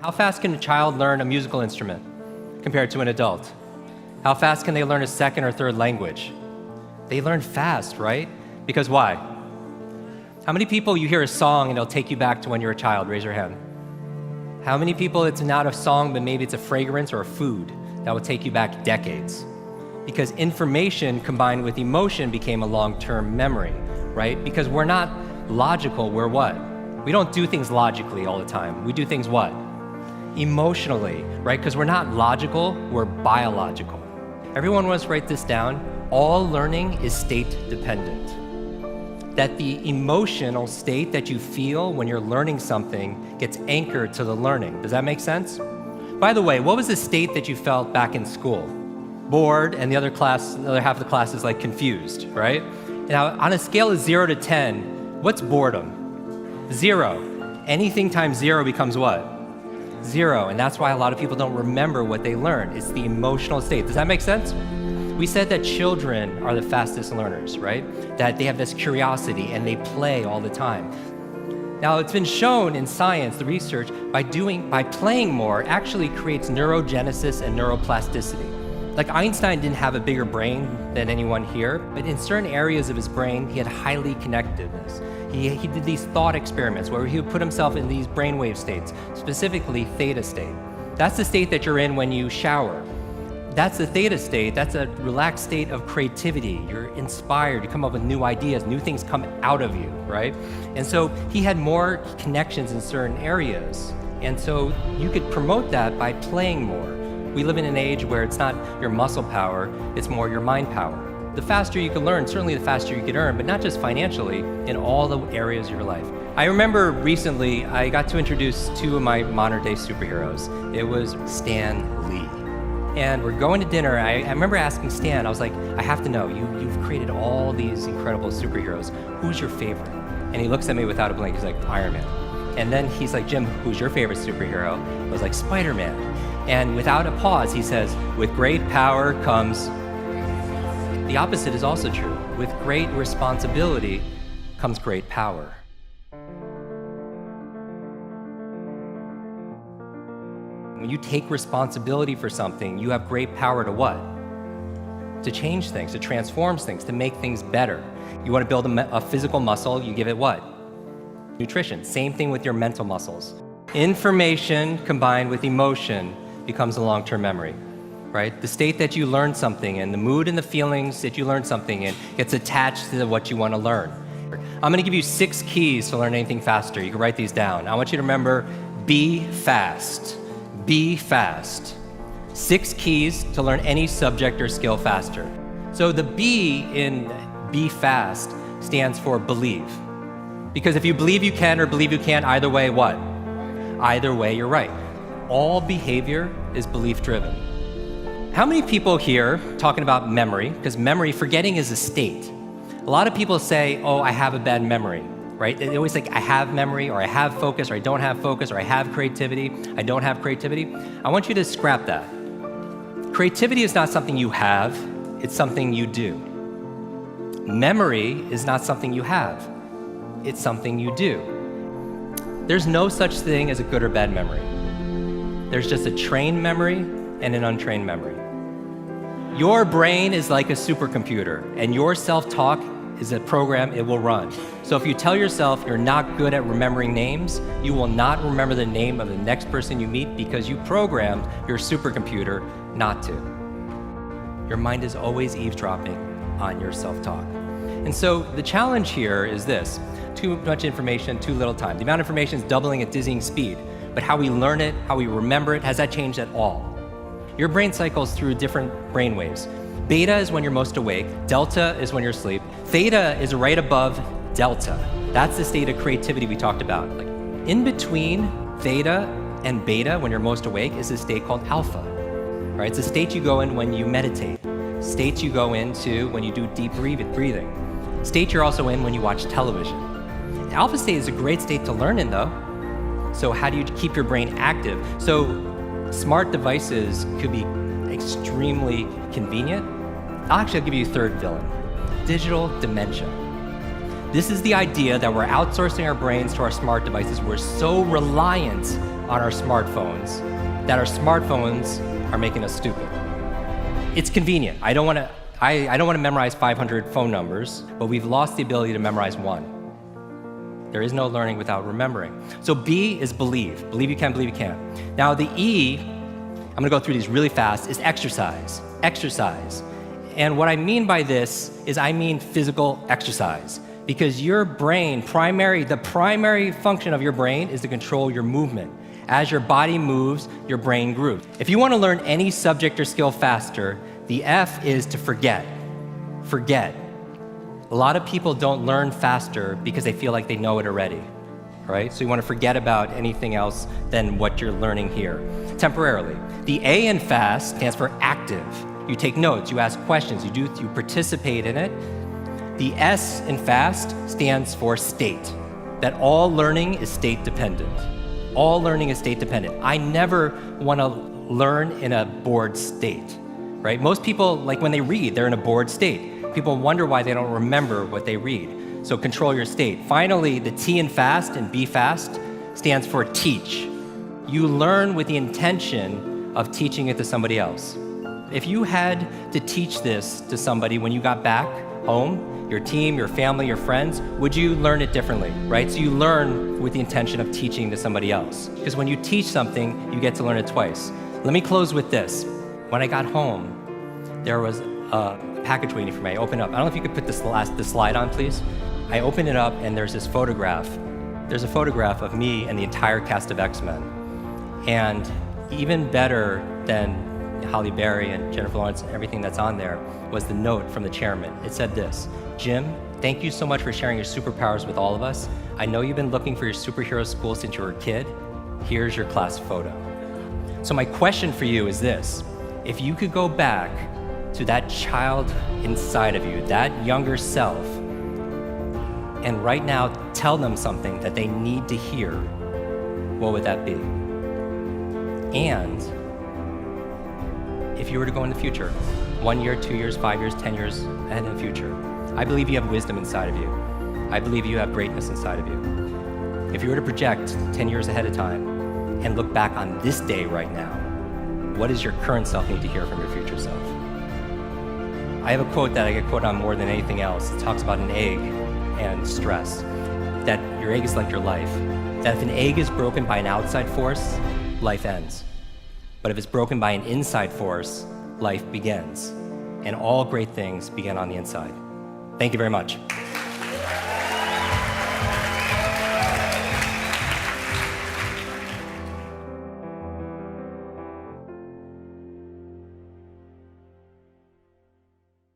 How fast can a child learn a musical instrument compared to an adult? How fast can they learn a second or third language? They learn fast, right? Because why? How many people you hear a song and it'll take you back to when you were a child? Raise your hand. How many people it's not a song, but maybe it's a fragrance or a food that will take you back decades? Because information combined with emotion became a long-term memory, right? Because we're not logical, we're what? We don't do things logically all the time. We do things what? Emotionally, right? Because we're not logical, we're biological. Everyone wants to write this down. All learning is state dependent. That the emotional state that you feel when you're learning something gets anchored to the learning. Does that make sense? By the way, what was the state that you felt back in school? Bored, and the other half of the class is like confused, right? Now, on a scale of 0 to 10, what's boredom? 0. Anything times 0 becomes what? 0, and that's why a lot of people don't remember what they learned. It's the emotional state. Does that make sense? We said that children are the fastest learners, right? That they have this curiosity and they play all the time. Now, it's been shown in science, the research, by playing more actually creates neurogenesis and neuroplasticity. Like Einstein didn't have a bigger brain than anyone here, but in certain areas of his brain, he had highly connectedness. He did these thought experiments where he would put himself in these brainwave states, specifically theta state. That's the state that you're in when you shower. That's the theta state. That's a relaxed state of creativity. You're inspired. You come up with new ideas. New things come out of you, right? And so he had more connections in certain areas. And so you could promote that by playing more. We live in an age where it's not your muscle power, it's more your mind power. The faster you can learn, certainly the faster you can earn, but not just financially, in all the areas of your life. I remember recently, I got to introduce two of my modern day superheroes. It was Stan Lee. And we're going to dinner. I remember asking Stan, I was like, I have to know, you've created all these incredible superheroes. Who's your favorite? And he looks at me without a blink, he's like, Iron Man. And then he's like, Jim, who's your favorite superhero? I was like, Spider-Man. And without a pause, he says, with great power comes... The opposite is also true. With great responsibility comes great power. When you take responsibility for something, you have great power to what? To change things, to transform things, to make things better. You want to build a physical muscle, you give it what? Nutrition. Same thing with your mental muscles. Information combined with emotion becomes a long-term memory. Right? The state that you learn something in, the mood and the feelings that you learn something in gets attached to what you want to learn. I'm going to give you 6 keys to learn anything faster. You can write these down. I want you to remember, be fast. Be fast. 6 keys to learn any subject or skill faster. So the B in be fast stands for believe. Because if you believe you can or believe you can't, either way, what? Either way, you're right. All behavior is belief-driven. How many people here, talking about memory, because memory, forgetting is a state. A lot of people say, oh, I have a bad memory, right? They always think, I have memory, or I have focus, or I don't have focus, or I have creativity, I don't have creativity. I want you to scrap that. Creativity is not something you have, it's something you do. Memory is not something you have, it's something you do. There's no such thing as a good or bad memory. There's just a trained memory and an untrained memory. Your brain is like a supercomputer, and your self-talk is a program it will run. So if you tell yourself you're not good at remembering names, you will not remember the name of the next person you meet because you programmed your supercomputer not to. Your mind is always eavesdropping on your self-talk. And so the challenge here is this: too much information, too little time. The amount of information is doubling at dizzying speed, but how we learn it, how we remember it, has that changed at all? Your brain cycles through different brain waves. Beta is when you're most awake, delta is when you're asleep, theta is right above delta. That's the state of creativity we talked about. Like in between theta and beta, when you're most awake, is a state called alpha. Right? It's a state you go in when you meditate, states you go into when you do deep breathing, state you're also in when you watch television. The alpha state is a great state to learn in though. So how do you keep your brain active? So smart devices could be extremely convenient. I'll give you a third villain: digital dementia. This is the idea that we're outsourcing our brains to our smart devices. We're so reliant on our smartphones that our smartphones are making us stupid. It's convenient. I don't want to memorize 500 phone numbers, but we've lost the ability to memorize one. There is no learning without remembering. So B is believe. Believe you can, believe you can. Now the E, I'm gonna go through these really fast, is exercise. Exercise. And what I mean by this is I mean physical exercise. Because your brain, the primary function of your brain is to control your movement. As your body moves, your brain grooves. If you want to learn any subject or skill faster, the F is to forget. Forget. A lot of people don't learn faster because they feel like they know it already, right? So you want to forget about anything else than what you're learning here, temporarily. The A in fast stands for active. You take notes, you ask questions, you participate in it. The S in fast stands for state, that all learning is state dependent. All learning is state dependent. I never want to learn in a bored state, right? Most people, like when they read, they're in a bored state. People wonder why they don't remember what they read. So control your state. Finally, the T in fast and B fast stands for teach. You learn with the intention of teaching it to somebody else. If you had to teach this to somebody when you got back home, your team, your family, your friends, would you learn it differently, right? So you learn with the intention of teaching to somebody else. Because when you teach something, you get to learn it twice. Let me close with this. When I got home, there was a package waiting for me. I opened up. I don't know if you could put this slide on, please. I opened it up and there's this photograph. There's a photograph of me and the entire cast of X-Men. And even better than Halle Berry and Jennifer Lawrence and everything that's on there was the note from the chairman. It said this: Jim, thank you so much for sharing your superpowers with all of us. I know you've been looking for your superhero school since you were a kid. Here's your class photo. So my question for you is this: if you could go back to that child inside of you, that younger self, and right now tell them something that they need to hear, what would that be? And if you were to go in the future, 1 year, 2 years, 5 years, 10 years ahead in the future, I believe you have wisdom inside of you. I believe you have greatness inside of you. If you were to project 10 years ahead of time and look back on this day right now, what does your current self need to hear from your future self? I have a quote that I get quoted on more than anything else. It talks about an egg and stress, that your egg is like your life, that if an egg is broken by an outside force, life ends. But if it's broken by an inside force, life begins. And all great things begin on the inside. Thank you very much.